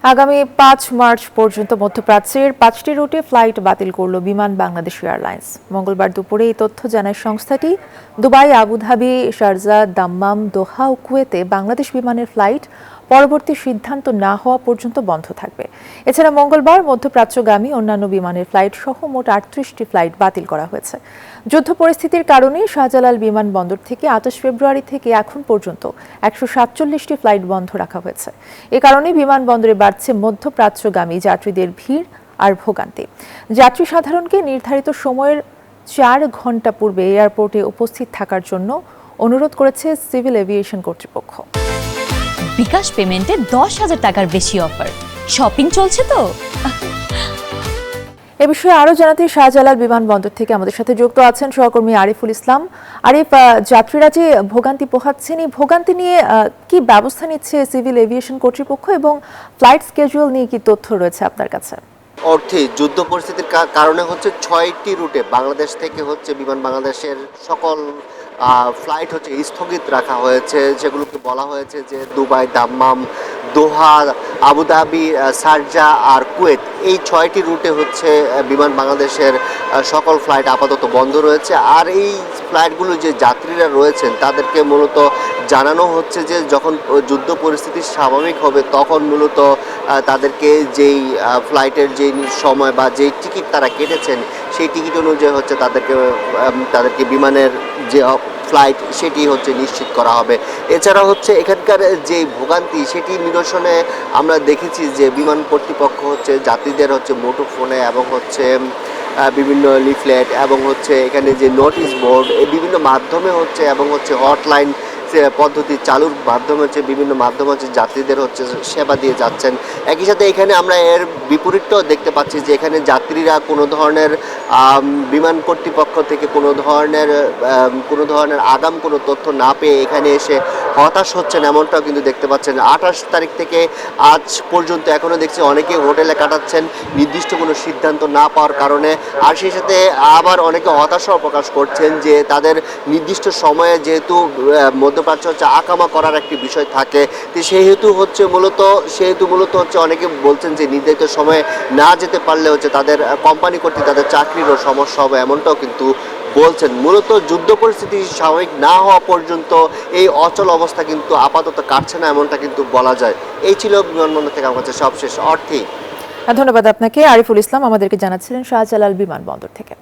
আগামী ৫ মার্চ পর্যন্ত মধ্যপ্রাচ্যের ৫টি রুটে ফ্লাইট বাতিল করল বিমান বাংলাদেশ এয়ারলাইন্স। মঙ্গলবার দুপুরে এই তথ্য জানায় সংস্থাটি। দুবাই, আবুধাবি, শারজাহ, দাম্মাম, দোহা ও কুয়েতে বাংলাদেশ বিমানের ফ্লাইট পরবর্তী সিদ্ধান্ত না হওয়া পর্যন্ত বন্ধ থাকবে। এছাড়া মঙ্গলবার মধ্যপ্রাচ্যগামী অন্যান্য বিমানের ফ্লাইট সহ মোট ৩৮টি ফ্লাইট বাতিল করা হয়েছে। যুদ্ধ পরিস্থিতির কারণে শাহজালাল বিমানবন্দর থেকে ২৮ ফেব্রুয়ারি থেকে এখন পর্যন্ত ১৪৭টি ফ্লাইট বন্ধ রাখা হয়েছে। এ কারণে বিমানবন্দরে বাড়ছে মধ্যপ্রাচ্যগামী যাত্রীদের ভিড় আর ভোগান্তি। যাত্রী সাধারণকে নির্ধারিত সময়ের ৪ ঘণ্টা পূর্বে এয়ারপোর্টে উপস্থিত থাকার জন্য অনুরোধ করেছে সিভিল এভিয়েশন কর্তৃপক্ষ। বিকাশ পেমেন্টে ১০,০০০ টাকার বেশি অফার। শপিং চলছে তো। এ বিষয়ে আরো জানাতে শাহজালাল বিমানবন্দর থেকে আমাদের সাথে যুক্ত আছেন সহকর্মী আরিফুল ইসলাম। আরিফ, যাত্রীরা যে ভোগান্তি পোহাচ্ছেন, এই ভোগান্তি নিয়ে কি ব্যবস্থা নিচ্ছে সিভিল এভিয়েশন কর্তৃপক্ষ এবং ফ্লাইট স্কেজুয়াল নিয়ে কি তথ্য রয়েছে আপনার কাছে? অর্থে যুদ্ধ পরিস্থিতির কারণে হচ্ছে ৬টি রুটে বাংলাদেশ থেকে হচ্ছে বিমান বাংলাদেশের সকল ফ্লাইট হচ্ছে স্থগিত রাখা হয়েছে। যেগুলোকে বলা হয়েছে যে দুবাই, দাম্মাম, দোহা, আবুধাবি, শারজাহ আর কুয়েত, এই ৬টি রুটে হচ্ছে বিমান বাংলাদেশের সকল ফ্লাইট আপাতত বন্ধ রয়েছে। আর এই ফ্লাইটগুলো যে যাত্রীরা রয়েছেন তাদেরকে মূলত জানানো হচ্ছে যে যখন যুদ্ধ পরিস্থিতি স্বাভাবিক হবে তখন মূলত তাদেরকে যেই ফ্লাইটের যেই সময় বা যেই টিকিট তারা কেটেছেন সেই টিকিট অনুযায়ী হচ্ছে তাদেরকে বিমানের যে ফ্লাইট সেটি হচ্ছে নিশ্চিত করা হবে। এছাড়া হচ্ছে এখানকার যে ভোগান্তি সেটি নিরসনে আমরা দেখেছি যে বিমান কর্তৃপক্ষ হচ্ছে যাত্রীদের হচ্ছে মুঠোফোনে এবং হচ্ছে বিভিন্ন লিফলেট এবং হচ্ছে এখানে যে নোটিশ বোর্ড এই বিভিন্ন মাধ্যমে হচ্ছে এবং হচ্ছে হটলাইন পদ্ধতি চালুর মাধ্যমে হচ্ছে বিভিন্ন মাধ্যমে হচ্ছে যাত্রীদের হচ্ছে সেবা দিয়ে যাচ্ছেন। একই সাথে এখানে আমরা এর বিপরীতটাও দেখতে পাচ্ছি যে এখানে যাত্রীরা কোনো ধরনের বিমান কর্তৃপক্ষ থেকে কোনো ধরনের আগাম কোনো তথ্য না পেয়ে এখানে এসে হতাশ হচ্ছেন, এমনটাও কিন্তু দেখতে পাচ্ছেন। ২৮ তারিখ থেকে আজ পর্যন্ত এখনও দেখছি অনেকে হোটেলে কাটাচ্ছেন নির্দিষ্ট কোনো সিদ্ধান্ত না পাওয়ার কারণে। আর সেই সাথে আবার অনেকে হতাশাও প্রকাশ করছেন যে তাদের নির্দিষ্ট সময়ে যেহেতু মধ্যপ্রাচ্য হচ্ছে আকামা করার একটি বিষয় থাকে, তো সেহেতু মূলত হচ্ছে অনেকে বলছেন যে নির্ধারিত সময়ে না যেতে পারলে হচ্ছে তাদের কোম্পানি কর্তৃক তাদের চাকরিরও সমস্যা হবে, এমনটাও কিন্তু বলছেন। মূলত যুদ্ধ পরিস্থিতি স্বাভাবিক না হওয়া পর্যন্ত এই অচল অবস্থা কিন্তু আপাতত কাটছে না, এমনটা কিন্তু বলা যায়। এই ছিল বিমানবন্দর থেকে আমার কাছে সবশেষ অর্থেই। ধন্যবাদ আপনাকে। আরিফুল ইসলাম আমাদেরকে জানাচ্ছিলেন শাহজালাল বিমানবন্দর থেকে।